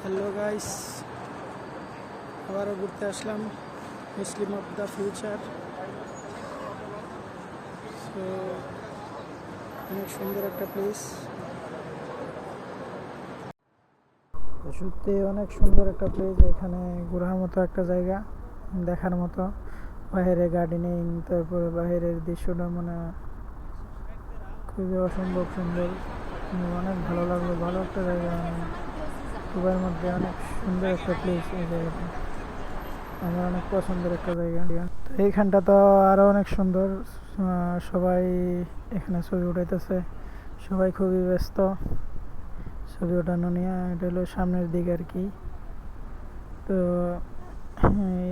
Hello guys, আবারও ঘুরতে আসলাম মুসলিম of the future. So অনেক সুন্দর একটা প্লেস, সত্যি অনেক সুন্দর একটা প্লেস। এখানে ঘোরার মতো একটা জায়গা, দেখার মতো। বাইরে গার্ডেনিং, তারপরে বাইরের দৃশ্যটা মানে খুবই অসম্ভব সুন্দর। অনেক ভালো লাগলো, ভালো একটা জায়গা। দুবাইয়ের মধ্যে অনেক সুন্দর একটা প্লেস এই জায়গাটা, আমার অনেক পছন্দের একটা জায়গা। তো এইখানটা তো আরও অনেক সুন্দর। সবাই এখানে ছবি উঠাইতেছে, সবাই খুবই ব্যস্ত ছবি ওঠানো নিয়ে। এটা হলো সামনের দিকে আর কি। তো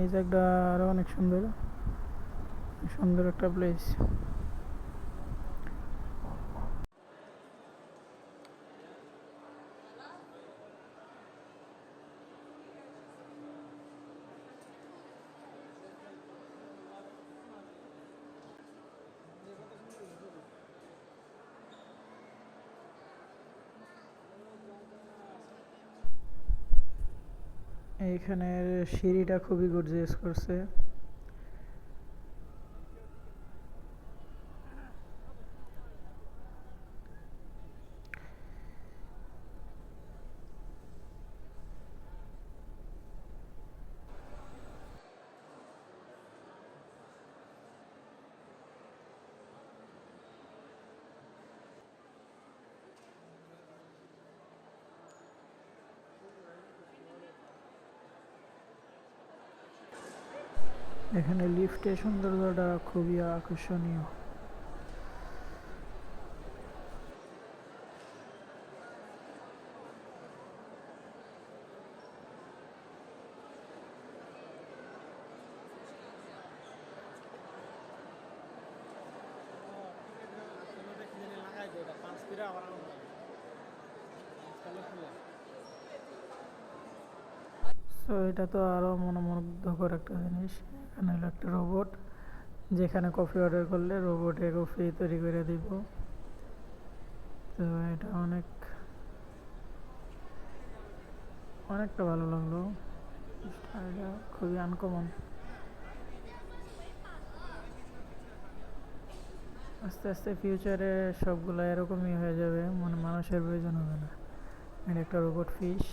এই জায়গাটা আরও অনেক সুন্দর, সুন্দর একটা প্লেস। এইখানের সিঁড়িটা খুবই গর্জিয়াস করছে। এখানে লিফটের সৌন্দর্যটা খুবই আকর্ষণীয়। তো এটা তো আরও মনোমুগ্ধকর একটা জিনিস। এখানে হলো একটা রোবট, যেখানে কফি অর্ডার করলে রোবটে কফি তৈরি করে দিব। তো এটা অনেকটা ভালো লাগলো। এটা খুবই আনকমন। আস্তে আস্তে ফিউচারে সবগুলো এরকমই হয়ে যাবে, মানে মানুষের প্রয়োজন হবে না। এটা একটা রোবট ফিশ,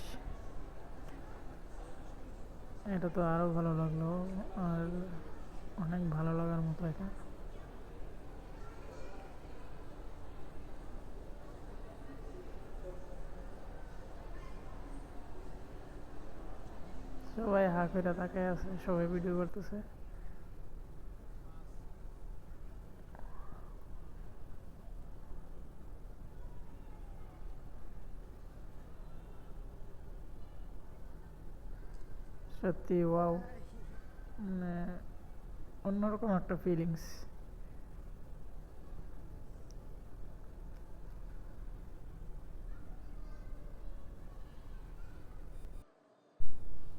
এটা তো আরও ভালো লাগলো। আর অনেক ভালো লাগার মতো এটা। সবাই হা করে তাকায় আছে, সবাই ভিডিও করতেছে। সত্যি ওয়াও, মানে অন্যরকম একটা ফিলিংস।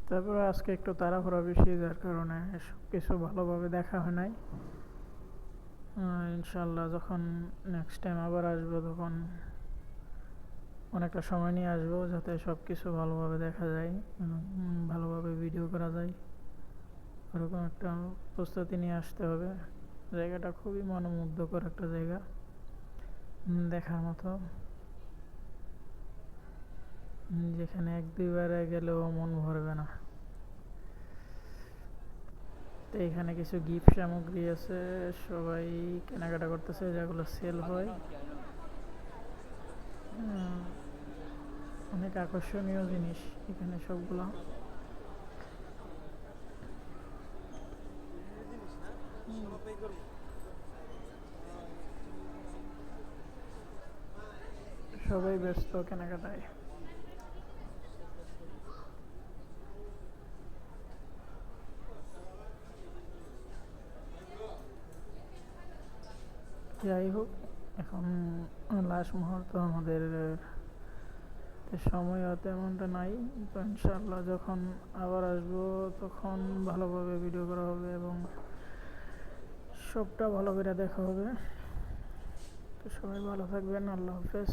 তারপরে আজকে একটু তাড়াহুড়া বেশি, যার কারণে সব কিছু ভালোভাবে দেখা হয় নাই। ইনশাল্লাহ যখন নেক্সট টাইম আবার আসবো, তখন অনেকটা সময় নিয়ে আসবো, যাতে সব কিছু ভালোভাবে দেখা যায়, ভালোভাবে ভিডিও করা যায়। ওরকম একটা প্রস্তুতি নিয়ে আসতে হবে। জায়গাটা খুবই মনোমুগ্ধকর একটা জায়গা, দেখার মতো। যেখানে এক দুইবারে গেলেও মন ভরবে না। তো এখানে কিছু গিফট সামগ্রী আছে, সবাই কেনাকাটা করতেছে, যেগুলো সেল হয়। অনেক আকর্ষণীয় জিনিস এখানে সবগুলো। সবাই ব্যস্ত কেনাকাটায়। যাই হোক, এখন লাস্ট মুহূর্ত আমাদের, সময় তেমনটা নাই। তো ইনশাল্লাহ যখন আবার আসবো, তখন ভালোভাবে ভিডিও করা হবে এবং সবটা ভালো করে দেখা হবে। তো সবাই ভালো থাকবেন, আল্লাহ হাফেজ।